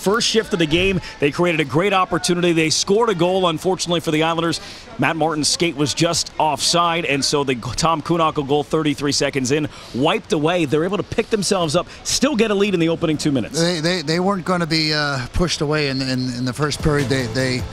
first shift of the game. They created a great opportunity. They scored a goal, unfortunately, for the Islanders. Matt Martin's skate was just offside, and so the Tom Kuhnhackl goal 33 seconds in wiped away. They're able to pick themselves up, still get a lead in the opening 2 minutes. They weren't going to be pushed away in the first period. They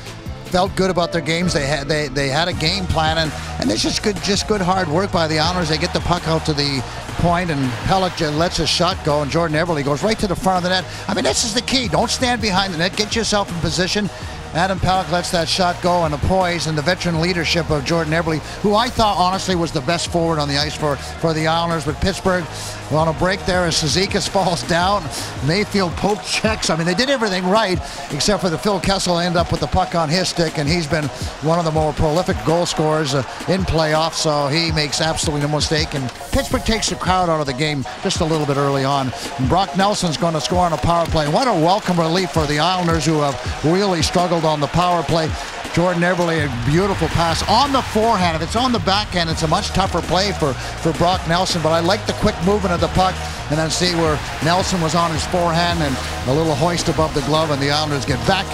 felt good about their games. They had a game plan, and it's just good hard work by the Islanders. They get the puck out to the point, and Pelech lets his shot go, and Jordan Eberle goes right to the front of the net. I mean, this is the key. Don't stand behind the net. Get yourself in position. Adam Pelech lets that shot go, and the poise and the veteran leadership of Jordan Eberle, who I thought honestly was the best forward on the ice for the Islanders. But Pittsburgh on a break there as Cizikas falls down. Mayfield poke checks. I mean, they did everything right, except for the Phil Kessel ended up with the puck on his stick, and he's been one of the more prolific goal scorers in playoffs, so he makes absolutely no mistake. And Pittsburgh takes the crowd out of the game just a little bit early on. And Brock Nelson's going to score on a power play. What a welcome relief for the Islanders, who have really struggled on the power play. Jordan Eberle, a beautiful pass on the forehand. If it's on the backhand, it's a much tougher play for Brock Nelson, but I like the quick movement of the puck, and then see where Nelson was on his forehand and a little hoist above the glove, and the Islanders get back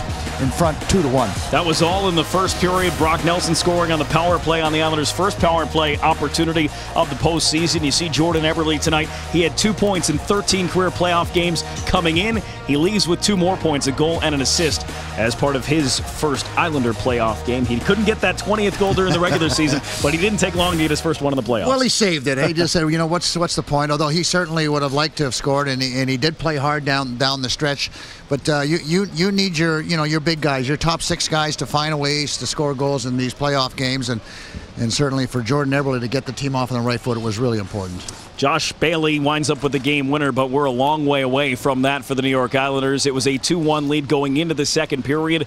in front 2-1. That was all in the first period. Brock Nelson scoring on the power play on the Islanders' first power play opportunity of the postseason. You see Jordan Eberle tonight. He had 2 points in 13 career playoff games coming in. He leaves with 2 more points, a goal and an assist, as part of his first Islander playoff game. He couldn't get that 20th goal during the regular season, but he didn't take long to get his first one in the playoffs. Well, he saved it. He just said, you know, what's the point? Although he certainly would have liked to have scored, and he did play hard down the stretch. But you need your big guys, your top 6 guys, to find ways to score goals in these playoff games, and certainly for Jordan Eberle to get the team off on the right foot, it was really important. Josh Bailey winds up with the game winner, but we're a long way away from that for the New York Islanders. It was a 2-1 lead going into the second period.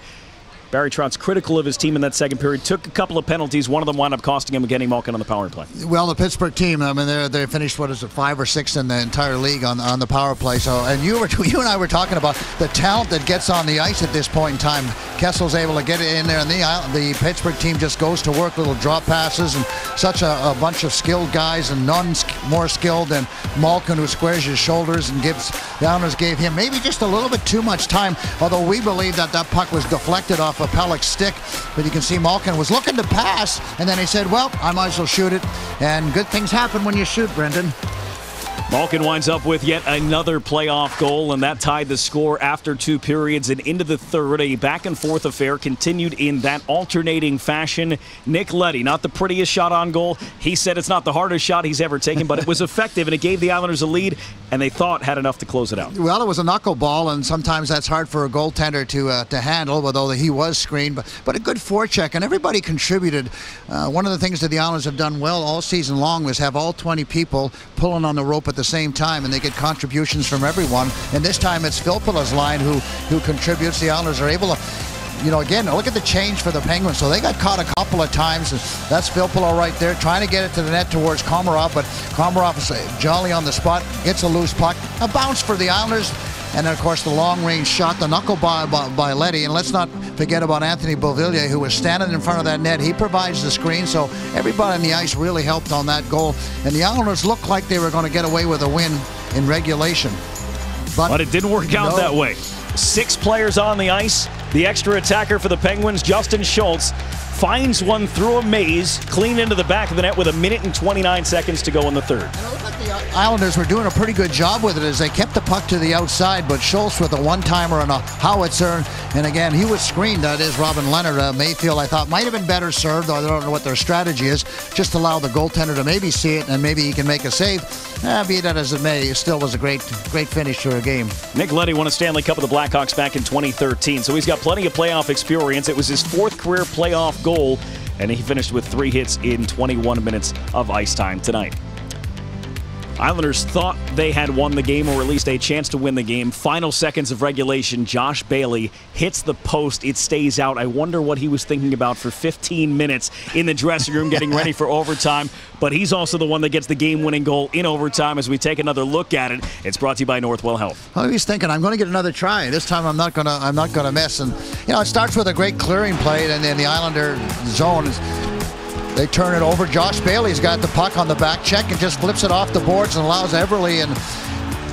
Barry Trout's critical of his team in that second period. Took a couple of penalties. One of them wound up costing him getting Malkin on the power play. Well, the Pittsburgh team, I mean, they finished, 5 or 6 in the entire league on the power play. So, and you and I were talking about the talent that gets on the ice at this point in time. Kessel's able to get it in there, and the Pittsburgh team just goes to work, little drop passes, and such a bunch of skilled guys, and none more skilled than Malkin, who squares his shoulders and gives, the Islanders gave him maybe just a little bit too much time, although we believe that puck was deflected off a Pelech's stick. But you can see Malkin was looking to pass, and then he said, well, I might as well shoot it. And good things happen when you shoot, Brendan. Malkin winds up with yet another playoff goal, and that tied the score after 2 periods and into the third. A back-and-forth affair continued in that alternating fashion. Nick Leddy, not the prettiest shot on goal. He said it's not the hardest shot he's ever taken, but it was effective, and it gave the Islanders a lead, and they thought had enough to close it out. Well, it was a knuckleball, and sometimes that's hard for a goaltender to handle, although he was screened. But a good forecheck, and everybody contributed. One of the things that the Islanders have done well all season long was have all 20 people pulling on the rope at the same time, and they get contributions from everyone. And this time it's Filppula's line who contributes. The Islanders are able to, again, look at the change for the Penguins. So they got caught a couple of times. That's Filppula right there, trying to get it to the net towards Komarov, but Komarov is jolly on the spot, gets a loose puck, a bounce for the Islanders. And then, of course, the long-range shot, the knuckle by Leddy. And let's not forget about Anthony Beauvillier, who was standing in front of that net. He provides the screen, so everybody on the ice really helped on that goal. And the Islanders looked like they were going to get away with a win in regulation. But it didn't work out that way. 6 players on the ice. The extra attacker for the Penguins, Justin Schultz, finds one through a maze, clean into the back of the net with 1 minute and 29 seconds to go in the third. And it looked like the Islanders were doing a pretty good job with it as they kept the puck to the outside, but Schultz with a one-timer and a howitzer, and again, he was screened. That is Robin Leonard. Mayfield, I thought, might have been better served. I don't know what their strategy is. Just allow the goaltender to maybe see it, and maybe he can make a save. Be that as it may, it still was a great finish to a game. Nick Leddy won a Stanley Cup with the Blackhawks back in 2013, so he's got plenty of playoff experience. It was his 4th career playoff goal, and he finished with 3 hits in 21 minutes of ice time tonight. Islanders thought they had won the game, or at least a chance to win the game. Final seconds of regulation, Josh Bailey hits the post. It stays out. I wonder what he was thinking about for 15 minutes in the dressing room getting ready for overtime. But he's also the one that gets the game-winning goal in overtime. As we take another look at it, it's brought to you by Northwell Health. Well, he's thinking, I'm going to get another try. This time I'm not going to miss. And it starts with a great clearing play, and then the Islander zone is. They turn it over. Josh Bailey's got the puck on the back check and just flips it off the boards and allows Eberle and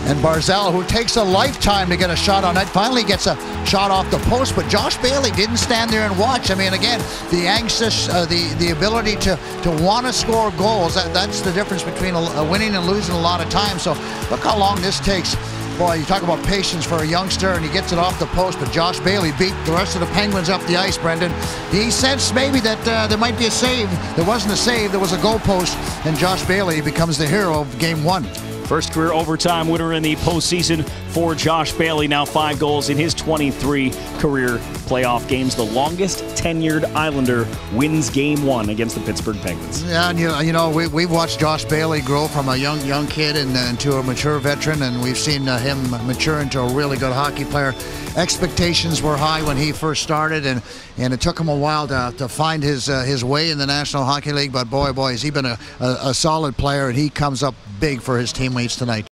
And Barzal, who takes a lifetime to get a shot on net, finally gets a shot off the post. But Josh Bailey didn't stand there and watch. I mean, again, the anxious, the ability to want to score goals, that's the difference between winning and losing a lot of times. So look how long this takes. Boy, you talk about patience for a youngster, and he gets it off the post, but Josh Bailey beat the rest of the Penguins up the ice, Brendan. He sensed maybe that there might be a save. There wasn't a save, there was a goal post, and Josh Bailey becomes the hero of Game 1. First career overtime winner in the postseason for Josh Bailey. Now 5 goals in his 23 career playoff games. The longest tenured Islander wins Game 1 against the Pittsburgh Penguins. Yeah, and you know we've watched Josh Bailey grow from a young kid into a mature veteran, and we've seen him mature into a really good hockey player. Expectations were high when he first started, and it took him a while to find his way in the National Hockey League. But boy, has he been a solid player, and he comes up big for his teammates tonight.